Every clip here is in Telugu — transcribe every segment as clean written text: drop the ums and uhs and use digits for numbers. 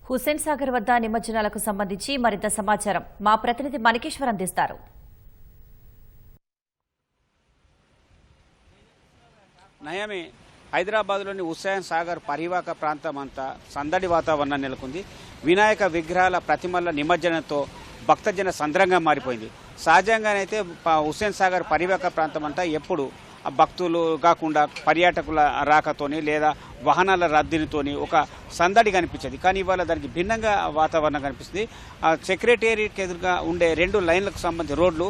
హుస్సేన్ సాగర్ వద్ద నిమజ్జనాలకు సంబంధించి మరింత సమాచారం మా ప్రతినిధి మణికేశ్వర్ అందిస్తారు. నయమే హైదరాబాద్లోని హుస్సేన్ సాగర్ పరివాహక ప్రాంతం అంతా సందడి వాతావరణం నెలకొంది. వినాయక విగ్రహాల ప్రతిమల నిమజ్జనంతో భక్తజన సంద్రంగా మారిపోయింది. సహజంగానైతే హుస్సేన్ సాగర్ పరివాహక ప్రాంతం అంతా ఎప్పుడు భక్తులు కాకుండా పర్యాటకుల రాకతోని లేదా వాహనాల రద్దీతోని ఒక సందడి కనిపించేది. కానీ ఇవాళ దానికి భిన్నంగా వాతావరణం కనిపిస్తుంది. సెక్రటేరియట్కి ఎదురుగా ఉండే 2 లైన్లకు సంబంధించి రోడ్లు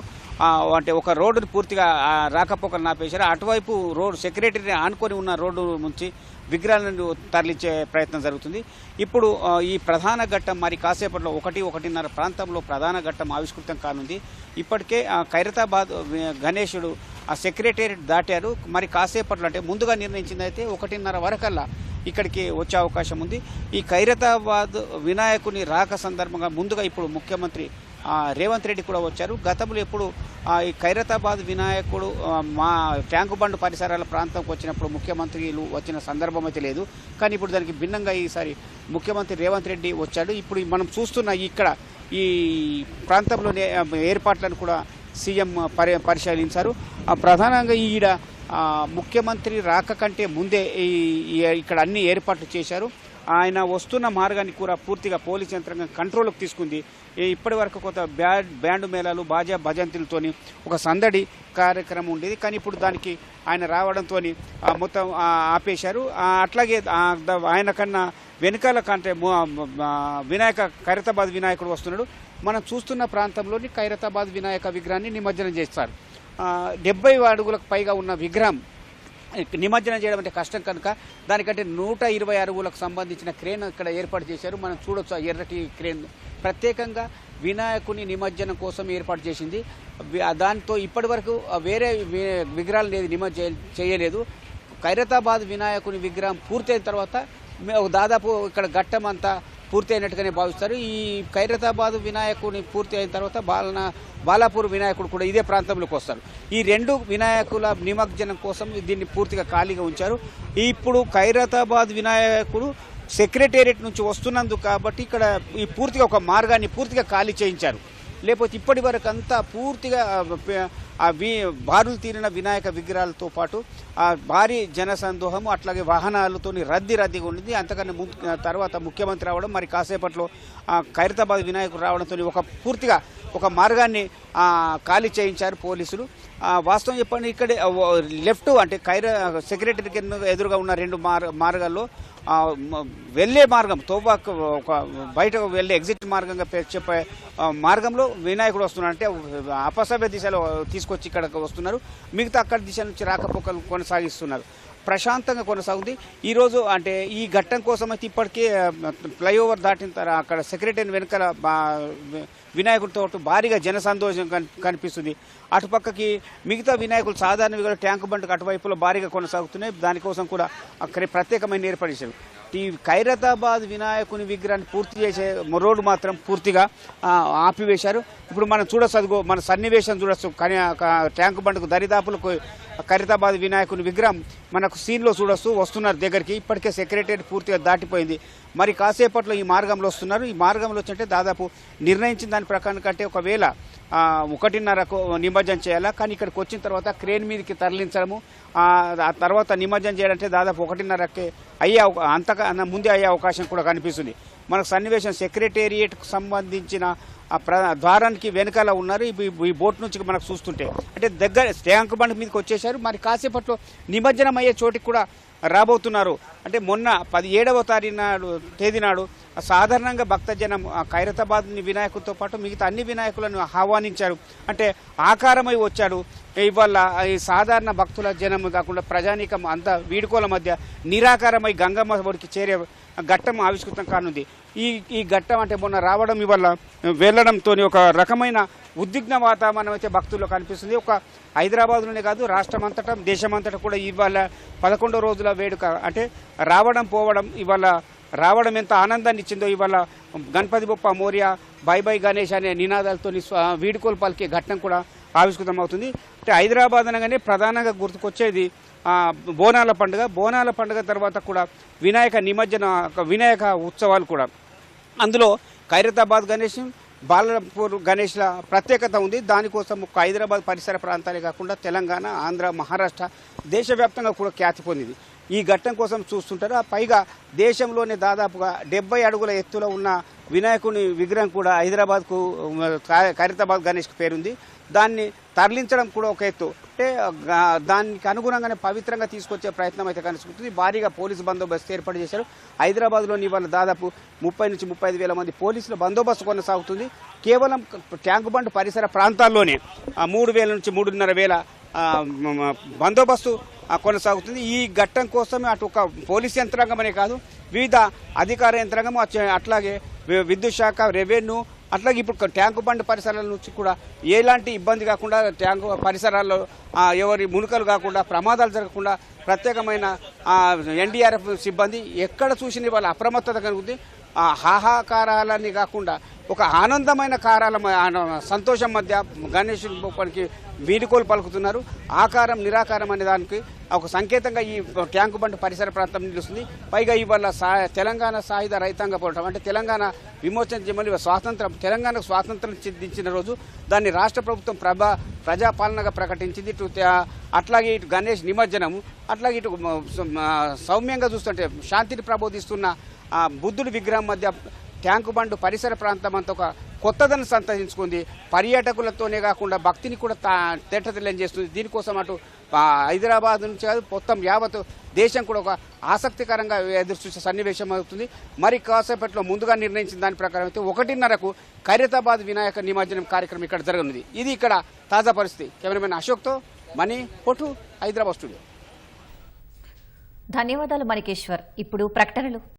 అంటే ఒక రోడ్డును పూర్తిగా రాకపోకలు నాపేశారు. అటువైపు రోడ్డు సెక్రటరీ ఆనుకొని ఉన్న రోడ్డు నుంచి విగ్రహాలను తరలించే ప్రయత్నం జరుగుతుంది. ఇప్పుడు ఈ ప్రధాన ఘట్టం మరి కాసేపట్లో 1-1:30 ప్రాంతంలో ప్రధాన ఘట్టం ఆవిష్కృతం కానుంది. ఇప్పటికే ఖైరతాబాద్ గణేశుడు ఆ సెక్రటేరియట్ దాటారు. మరి కాసేపట్లో అంటే ముందుగా నిర్ణయించింది అయితే 1:30 వరకల్లా ఇక్కడికి వచ్చే అవకాశం ఉంది. ఈ ఖైరతాబాద్ వినాయకుని రాక సందర్భంగా ముందుగా ఇప్పుడు ముఖ్యమంత్రి రేవంత్ రెడ్డి కూడా వచ్చారు. గతంలో ఎప్పుడు ఈ ఖైరతాబాద్ వినాయకుడు మా ట్యాంకు బండ్ పరిసరాల ప్రాంతంకి వచ్చినప్పుడు ముఖ్యమంత్రులు వచ్చిన సందర్భం అయితే లేదు. కానీ ఇప్పుడు దానికి భిన్నంగా ఈసారి ముఖ్యమంత్రి రేవంత్ రెడ్డి వచ్చాడు. ఇప్పుడు మనం చూస్తున్న ఇక్కడ ఈ ప్రాంతంలోనే ఏర్పాట్లను కూడా సీఎం పరిశీలించారు. ప్రధానంగా ఈడ ముఖ్యమంత్రి రాక కంటే ముందే ఇక్కడ అన్ని ఏర్పాట్లు చేశారు. ఆయన వస్తున్న మార్గాన్ని కూడా పూర్తిగా పోలీస్ యంత్రాంగం కంట్రోల్కి తీసుకుంది. ఇప్పటి వరకు కొంత బ్యాండ్ మేళాలు బాజా భజంతులతోని ఒక సందడి కార్యక్రమం ఉండేది. కానీ ఇప్పుడు దానికి ఆయన రావడంతో మొత్తం ఆపేశారు. అట్లాగే ఆయన కన్నా వెనుకాల కంటే ఖైరతాబాద్ వినాయకుడు వస్తున్నాడు. మనం చూస్తున్న ప్రాంతంలోని ఖైరతాబాద్ వినాయక విగ్రహాన్ని నిమజ్జనం చేస్తారు. 70 అడుగులకు పైగా ఉన్న విగ్రహం నిమజ్జనం చేయడం అంటే కష్టం కనుక దానికంటే 120 అడుగులకు సంబంధించిన క్రేన్ ఇక్కడ ఏర్పాటు చేశారు. మనం చూడొచ్చు ఆ ఎర్రటి క్రేన్ ప్రత్యేకంగా వినాయకుని నిమజ్జనం కోసం ఏర్పాటు చేసింది. దాంతో ఇప్పటి వరకు వేరే విగ్రహాలు లేదు నిమజ్జనం చేయలేదు. ఖైరతాబాద్ వినాయకుని విగ్రహం పూర్తయిన తర్వాత దాదాపు ఇక్కడ ఘట్టం అంతా పూర్తి అయినట్టుగానే భావిస్తారు. ఈ ఖైరతాబాద్ వినాయకుని పూర్తి అయిన తర్వాత బాలాపూర్ వినాయకుడు కూడా ఇదే ప్రాంతంలోకి వస్తారు. ఈ 2 వినాయకుల నిమజ్జనం కోసం దీన్ని పూర్తిగా ఖాళీగా ఉంచారు. ఇప్పుడు ఖైరతాబాద్ వినాయకుడు సెక్రటేరియట్ నుంచి వస్తున్నందుకు కాబట్టి ఇక్కడ ఈ పూర్తిగా ఒక మార్గాన్ని పూర్తిగా ఖాళీ చేయించారు. లేకపోతే ఇప్పటి వరకు అంతా పూర్తిగా బారులు తీరిన వినాయక విగ్రహాలతో పాటు భారీ జనసందోహము అట్లాగే వాహనాలతో రద్దీగా ఉండింది. అంతకన్నా తర్వాత ముఖ్యమంత్రి రావడం మరి కాసేపట్లో ఖైరతాబాద్ వినాయకుడు రావడంతో పూర్తిగా ఒక మార్గాన్ని ఖాళీ చేయించారు పోలీసులు. వాస్తవం చెప్పండి ఇక్కడ లెఫ్ట్ అంటే సెక్రటరీకి ఎదురుగా ఉన్న 2 మార్గాల్లో వెళ్ళే మార్గం తోబాక్ ఒక బయటకు వెళ్ళే ఎగ్జిట్ మార్గంగా చెప్పే మార్గంలో వినాయకుడు వస్తున్నాడు. అంటే అపసవ్య దిశలో తీసుకొచ్చి ఇక్కడ వస్తున్నారు. మిగతా అక్కడి దిశ నుంచి రాకపోకలు కొనసాగిస్తున్నారు. ప్రశాంతంగా కొనసాగుంది. ఈరోజు అంటే ఈ ఘట్టం కోసం అయితే ఇప్పటికే ఫ్లైఓవర్ దాటిన తర్వాత అక్కడ సెక్రటరీ వెనుకల వినాయకుడితో భారీగా జనసందోషం కనిపిస్తుంది. అటుపక్కకి మిగతా వినాయకులు సాధారణంగా ట్యాంకు బండ్కు అటువైపులో భారీగా కొనసాగుతున్నాయి. దానికోసం కూడా అక్కడ ప్రత్యేకమైన ఏర్పాటు చేశారు. ఈ ఖైరతాబాద్ వినాయకుని విగ్రహాన్ని పూర్తి చేసే రోడ్డు మాత్రం పూర్తిగా ఆపివేశారు. ఇప్పుడు మనం చూడొచ్చు మన సన్నివేశం చూడొచ్చు. ట్యాంకు బండ్కు దరిదాపులకు ఖైరతాబాద్ వినాయకుని విగ్రహం మనకు సీన్లో చూడొచ్చు. వస్తున్నారు దగ్గరికి. ఇప్పటికే సెక్రటరీ పూర్తిగా దాటిపోయింది. మరి కాసేపట్లో ఈ మార్గంలో వస్తున్నారు. ఈ మార్గంలో వచ్చంటే దాదాపు నిర్ణయించిన దాని ప్రకారం కంటే ఒకవేళ 1:30కు నిమజ్జనం చేయాలా. కానీ ఇక్కడికి వచ్చిన తర్వాత క్రేన్ మీదకి తరలించడము ఆ తర్వాత నిమజ్జనం చేయాలంటే దాదాపు 1:30కి అంతకన్నా ముందే అయ్యే అవకాశం కూడా కనిపిస్తుంది. మనకు సన్నివేశం సెక్రటేరియట్కు సంబంధించిన ద్వారానికి వెనకాల ఉన్నారు. ఈ బోట్ నుంచి మనకు చూస్తుంటే అంటే దగ్గర ట్యాంక్ బండ్ మీదకి వచ్చేసారు. మరి కాసేపట్లో నిమజ్జనం అయ్యే చోటికి కూడా రాబోతున్నారు. అంటే మొన్న 17వ తేదీ నాడు సాధారణంగా భక్తజనం ఖైరతాబాద్ వినాయకుడితో పాటు మిగతా అన్ని వినాయకులను ఆహ్వానించారు. అంటే ఆకారమై వచ్చాడు. ఇవాళ ఈ సాధారణ భక్తుల జనం కాకుండా ప్రజానీకం అంతా వీడుకోల మధ్య నిరాకారమై గంగమ్మ ఒడికి చేరే ఘట్టం ఆవిష్కృతం కానుంది. ఈ ఘట్టం అంటే మొన్న రావడం ఇవాళ వెళ్లడంతో ఒక రకమైన ఉద్విగ్న వాతావరణం అయితే భక్తుల్లో కనిపిస్తుంది. ఒక హైదరాబాద్లోనే కాదు రాష్ట్రమంతటా దేశమంతటా కూడా ఇవాళ 11 రోజుల వేడుక అంటే రావడం పోవడం. ఇవాళ రావడం ఎంత ఆనందాన్ని ఇచ్చిందో ఇవాళ గణపతి బొప్ప మోరియా బై బై గణేష్ అనే నినాదాలతో వీడుకోలు పలికే ఘట్టం కూడా ఆవిష్కృతం అవుతుంది. అంటే హైదరాబాద్ అనగానే ప్రధానంగా గుర్తుకొచ్చేది బోనాల పండుగ తర్వాత కూడా వినాయక నిమజ్జన వినాయక ఉత్సవాలు కూడా అందులో ఖైరతాబాద్ గణేష్, బాలపూర్ గణేష్ల ప్రత్యేకత ఉంది. దానికోసం ఒక హైదరాబాద్ పరిసర ప్రాంతాలే కాకుండా తెలంగాణ, ఆంధ్ర, మహారాష్ట్ర దేశవ్యాప్తంగా కూడా ఖ్యాతి పొందింది. ఈ ఘట్టం కోసం చూస్తుంటారు. పైగా దేశంలోనే దాదాపుగా 70 అడుగుల ఎత్తులో ఉన్న వినాయకుని విగ్రహం కూడా హైదరాబాద్కు ఖైరతాబాద్ గణేష్కి పేరుంది. దాన్ని తరలించడం కూడా ఒక ఎత్తు. అంటే దానికి అనుగుణంగానే పవిత్రంగా తీసుకొచ్చే ప్రయత్నం అయితే కనిపిస్తుంది. భారీగా పోలీసు బందోబస్తు ఏర్పాటు చేశారు. హైదరాబాద్లోని ఇవాళ దాదాపు 30 నుంచి 35 వేల మంది పోలీసుల బందోబస్తు కొనసాగుతుంది. కేవలం ట్యాంకు బండ్ పరిసర ప్రాంతాల్లోనే 3,000 నుంచి 3,500 బందోబస్తు కొనసాగుతుంది. ఈ ఘట్టం కోసమే అటు ఒక పోలీస్ యంత్రాంగమనే కాదు, వివిధ అధికార యంత్రాంగం, అట్లాగే విద్యుత్ శాఖ, రెవెన్యూ, అట్లాగే ఇప్పుడు ట్యాంకు బండ్ పరిసరాల నుంచి కూడా ఎలాంటి ఇబ్బంది కాకుండా, ట్యాంకు పరిసరాల్లో ఎవరి మునుకలు కాకుండా, ప్రమాదాలు జరగకుండా ప్రత్యేకమైన ఎన్డీఆర్ఎఫ్ సిబ్బంది ఎక్కడ చూసిన వాళ్ళ అప్రమత్తత కలుగుతుంది. హాహాకారాలని కాకుండా ఒక ఆనందమైన సంతోషం మధ్య గణేశునికి వీడుకోలు పలుకుతున్నారు. ఆకారం నిరాకారం అనే దానికి ఒక సంకేతంగా ఈ ట్యాంకు బండ్ పరిసర ప్రాంతం నిలుస్తుంది. పైగా ఇవాళ తెలంగాణ సాయుధ రైతాంగ పోరాటం, అంటే తెలంగాణ విమోచన జమలి తెలంగాణకు స్వాతంత్రం సిద్ధించిన రోజు దాన్ని రాష్ట్ర ప్రభుత్వం ప్రజాపాలనగా ప్రకటించింది. అట్లాగే ఇటు గణేష్ నిమజ్జనము, అట్లాగే ఇటు సౌమ్యంగా చూస్తుంటే శాంతిని ప్రబోధిస్తున్న బుద్ధుడి విగ్రహం మధ్య ట్యాంకు బండ్ పరిసర ప్రాంతం అంతా ఒక కొత్తదనం సంతరించుకుంది. పర్యాటకులతోనే కాకుండా భక్తిని కూడా తేటతెల్లం చేస్తుంది. దీనికోసం అటు హైదరాబాద్ నుంచి కాదు, మొత్తం యావత్ దేశం కూడా ఒక ఆసక్తికరంగా ఎదురుచూసే సన్నివేశం అవుతుంది. మరి కాసేపట్లో ముందుగా నిర్ణయించిన దాని ప్రకారం అయితే 1:30కు ఖైరతాబాద్ వినాయక నిమజ్జనం కార్యక్రమం ఇక్కడ జరగనుంది. ఇది ఇక్కడ తాజా పరిస్థితి. కెమెరామెన్ అశోక్తో మణి, పొట్టు, హైదరాబాద్ స్టూడియో. ధన్యవాదాలు మణికేశ్వర్. ఇప్పుడు ప్రకటనలు.